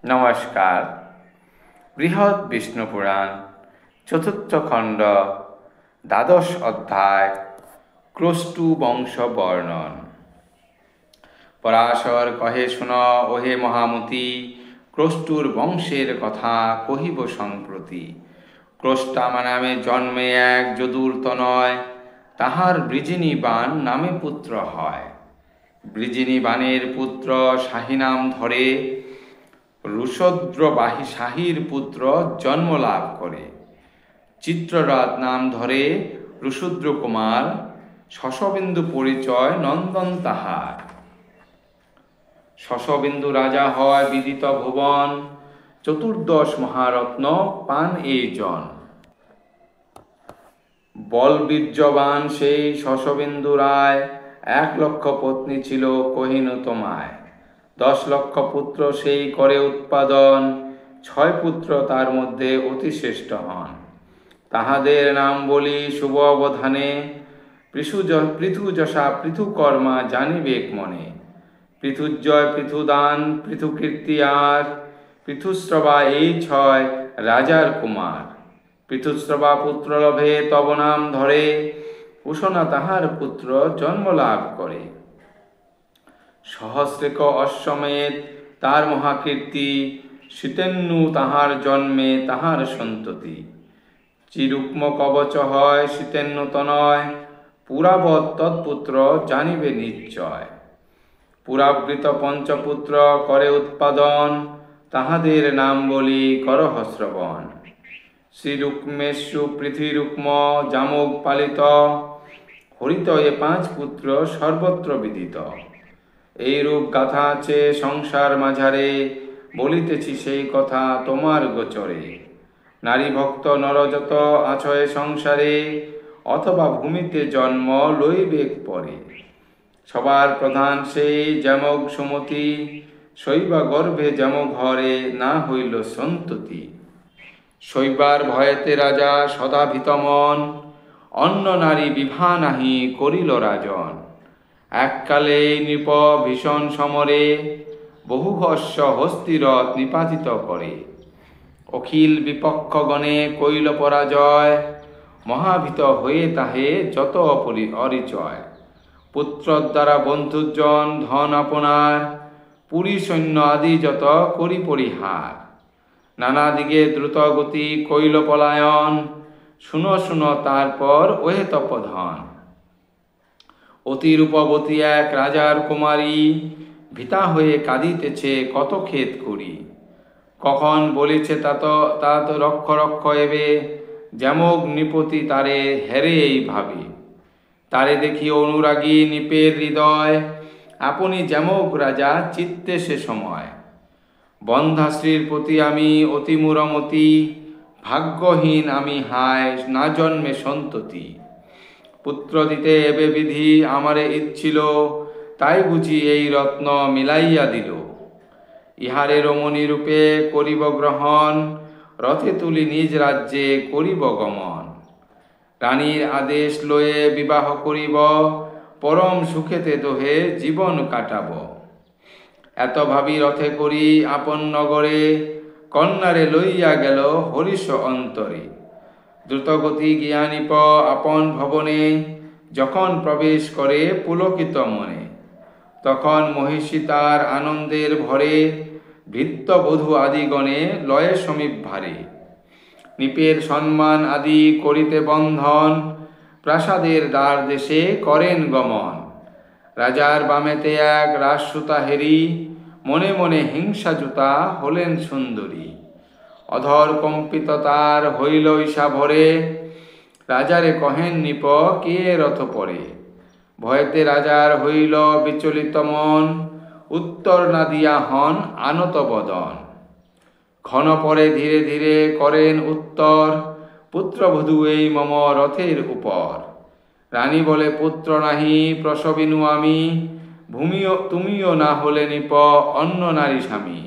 নমস্কার। বৃহৎ বিষ্ণু পুরাণ চতুর্থ খণ্ড দ্বাদশ অধ্যায় ক্রষ্টু বংশ বর্ণন। পরাশর কহে, শুন ওহে মহামতি, ক্রষ্টুর বংশের কথা কহিব সম্প্রতি। ক্রষ্টামা নামে জন্মে এক যদুর তনয়, তাহার বৃজিনী বাণ নামে পুত্র হয়। বৃজিনী বাণের পুত্র শাহী নাম ধরে, রুষদ্রবাহী শাহীর পুত্র জন্ম লাভ করে। চিত্ররথ নাম ধরে রুষুদ্র কুমার, শশবিন্দু পরিচয় নন্দন তাহার। শশবিন্দু রাজা হয় বিদিত ভুবন, চতুর্দশ মহারত্ন পান এই জন। বলবীর্যবান সেই শশবিন্দু রায়, 1,00,000 পত্নী ছিল কহিনু তোমায়। 10,00,000 পুত্র সেই করে উৎপাদন, 6 পুত্র তার মধ্যে অতি শ্রেষ্ঠ হন। তাহাদের নাম বলি শুভ অবধানে, পৃথুযশা পৃথুকর্মা জানিবেক মনে। পৃথুজয় পৃথুদান পৃথুকীর্তি আর, পৃথুশ্রবা এই 6 রাজার কুমার। পৃথুশ্রবা পুত্র লভে তব নাম ধরে, উষণা তাহার পুত্র জন্ম লাভ করে। সহস্রেক অশ্বমেধ তার মহাকীর্তি, শীতেন্নু তাহার জন্মে তাহার সন্ততি। চিরুক্ম কবচ হয় শীতেন্নু তনয়, পুরাবৎ তৎপুত্র জানিবে নিশ্চয়। পুরাবৃত পঞ্চপুত্র করে উৎপাদন, তাহাদের নাম বলি করহ শ্রবণ। শ্রীরুক্মেশু পৃথিরুক্ম জামক পালিত, হরিত এ 5 পুত্র সর্বত্র বিদিত। এই রূপ গাথা আছে সংসার মাঝারে, বলিতেছি সেই কথা তোমার গোচরে। নারী ভক্ত নরযত আছয় সংসারে, অথবা ভূমিতে জন্ম লইবেক পরে। সবার প্রধান সেই যেমক সুমতি, শৈবা গর্ভে যেম ঘরে না হইল সন্ততি। শৈবার ভয়েতে রাজা সদা ভীতমন, অন্য নারী বিভা নাহি করিল রাজন। এককালে নৃপ ভীষণ সমরে, বহু অশ্ব হস্তিরথ নিপাতিত করে। অখিল বিপক্ষগণে কইল পরাজয়, মহাভীত হয়ে তাহে যত অরিচয়। পুত্রর দ্বারা বন্ধুজন ধন আপনার, পুরী সৈন্য আদি যত করি পরিহার। নানা দিকে দ্রুত গতি কইল পলায়ন, শুনো শুনো তারপর ওহে তপধন। অতি রূপবতী এক রাজার কুমারী, ভীতা হয়ে কাঁদিতেছে কত খেদ করি। কখন বলিছে তা তো রক্ষ রক্ষ এবে, যেমক নৃপতি তারে হেরে এই ভাবে। তারে দেখি অনুরাগী নৃপের হৃদয়, আপনি যেমক রাজা চিত্তে সে সময়। বন্ধাশ্রীর প্রতি আমি অতি মূরমতি, ভাগ্যহীন আমি হায় না জন্মে সন্ততি। পুত্র দিতে এবে বিধি আমারে ইচ্ছিল, তাই বুঝি এই রত্ন মিলাইয়া দিল। ইহারে রমণী রূপে করিব গ্রহণ, রথে তুলি নিজ রাজ্যে করিব গমন। রানীর আদেশ লয়ে বিবাহ করিব, পরম সুখেতে দোহে জীবন কাটাব। এত ভাবি রথে করি আপন নগরে, কন্যারে লইয়া গেল হরিশ অন্তরে। দ্রুতগতি জ্ঞানীপ আপন ভবনে, যখন প্রবেশ করে পুলকিত মনে। তখন মহিষী তার আনন্দের ভরে, ভৃত্য বধূ আদিগণে লয়ে সমীপ ভারে। নৃপের সম্মান আদি করিতে বন্ধন, প্রাসাদের দ্বার দেশে করেন গমন। রাজার বামেতে এক রাজসুতা হেরি, মনে মনে হিংসা জুতা হলেন সুন্দরী। অধর কম্পিত তার হইল ঈশা ভরে, রাজারে কহেন নৃপ কে রথ পরে। ভয়েতে রাজার হইল বিচলিত মন, উত্তর না দিয়া হন আনত বদন। ক্ষণ পরে ধীরে ধীরে করেন উত্তর, পুত্রবধূ এই মম রথের উপর। রানী বলে পুত্র নাহি প্রসবিনু আমি, তুমিও না হলে নৃপ অন্য নারী স্বামী।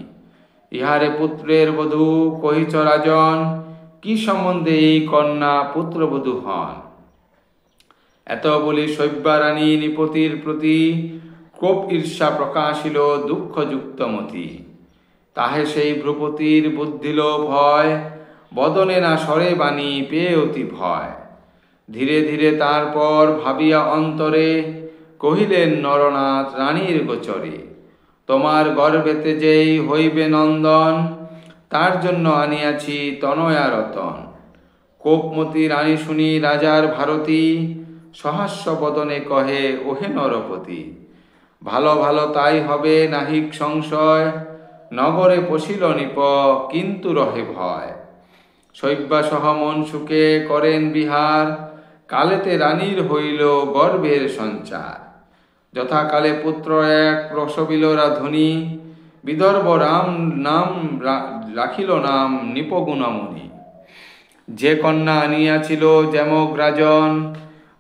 ইহারে পুত্রের বধূ কহিছ রাজন, কি সম্বন্ধে এই কন্যা পুত্রবধূ হন। এত বলি শৈব্যা রানী নৃপতির প্রতি, কোপ ঈর্ষা প্রকাশিল দুঃখযুক্ত মতি। তাহে সেই ভ্রুপতির বুদ্ধিলোভ হয়, বদনে না সরে বাণী পেয়ে অতি ভয়। ধীরে ধীরে তারপর ভাবিয়া অন্তরে, কহিলেন নরনাথ রানীর গোচরে, তোমার গর্ভেতে যেই হইবে নন্দন, তার জন্য আনিয়াছি তনয়া রতন। কোপমতি রানী শুনি রাজার ভারতী, সহাস্য বদনে কহে ওহে নরপতি, ভালো ভালো তাই হবে নাহিক সংশয়, নগরে পশিল নিপ কিন্তু রহে ভয়। শৈব্যাসহ মন সুখে করেন বিহার, কালেতে রানীর হইল গর্ভের সঞ্চার। যথাকালে পুত্র এক প্রসবিল রাধুনী, বিদর্ভ রাম নাম রাখিল নাম নিপগুণমণি। যে কন্যা আনিয়াছিল যেমক রাজন,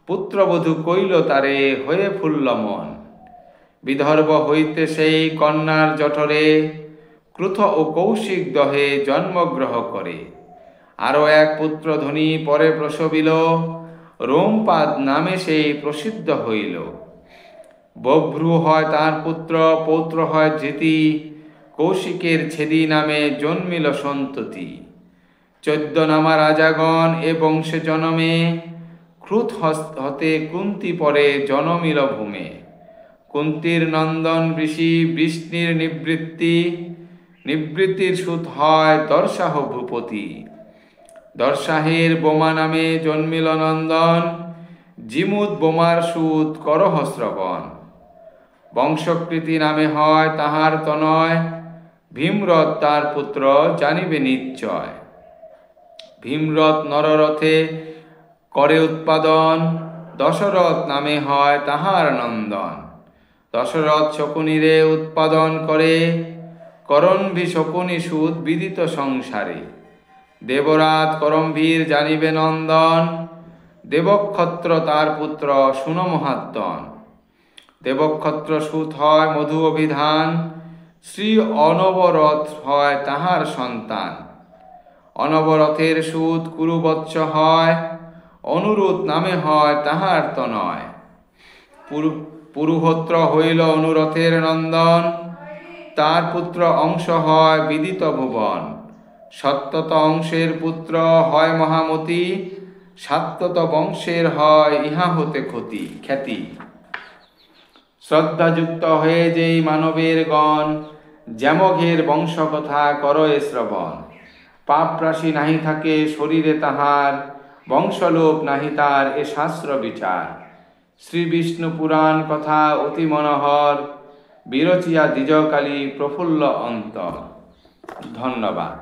পুত্রবধূ কইল তারে হয়ে ফুল্ল মন। বিদর্ভ হইতে সেই কন্যার জঠরে, ক্রুথ ও কৌশিক দহে জন্মগ্রহ করে। আরও এক পুত্র ধনী পরে প্রসবিল, রোমপাদ নামে সেই প্রসিদ্ধ হইল। বভ্রু হয় তার পুত্র, পৌত্র হয় ধৃতি, কৌশিকের ছেদি নামে জন্মিল সন্ততি। 14 নামা রাজাগণ এ বংশে জনমে, ক্রুত হতে কুন্তি পরে জনমিল ভূমে। কুন্তির নন্দন ঋষি বৃষ্ণির নিবৃত্তির সুত হয় দর্শাহ ভূপতি। দর্শাহের বোমা নামে জন্মিল নন্দন, জিমুদ বোমার সুত করহ শ্রবণ। বংশকৃতি নামে হয় তাহার তনয়, ভীমরথ তার পুত্র জানিবে নিশ্চয়। ভীমরথ নররথে করে উৎপাদন, দশরথ নামে হয় তাহার নন্দন। দশরথ শকুনিরে উৎপাদন করে, করম্ভী শকুনি সুত বিদিত সংসারে। দেবরাত করম্ভীর জানিবে নন্দন, দেবক্ষত্র তার পুত্র শুন মহাত্মন। দেবক্ষত্র সুত হয় মধু অভিধান, শ্রী অনবরথ হয় তাহার সন্তান। অনবরথের সুত কুরুবৎস হয়, অনুরুত নামে হয় তাহার তনয়। পুরুহোত্র হইল অনুরথের নন্দন, তার পুত্র অংশ হয় বিদিত ভুবন। সত্যত অংশের পুত্র হয় মহামতি, সাত্যত বংশের হয় ইহা হতে খ্যাতি। শ্রদ্ধাযুক্ত হয়ে যেই মানবের গণ, যেমঘের বংশকথা করয়ে শ্রবণ। পাপ রাশি নাহি থাকে শরীরে তাহার, বংশলোপ নাহি তার এ শাস্ত্র বিচার। শ্রী বিষ্ণু পুরাণ কথা অতি মনোহর, বিরচিয়া দ্বিজকালী প্রফুল্ল অন্তর। ধন্যবাদ।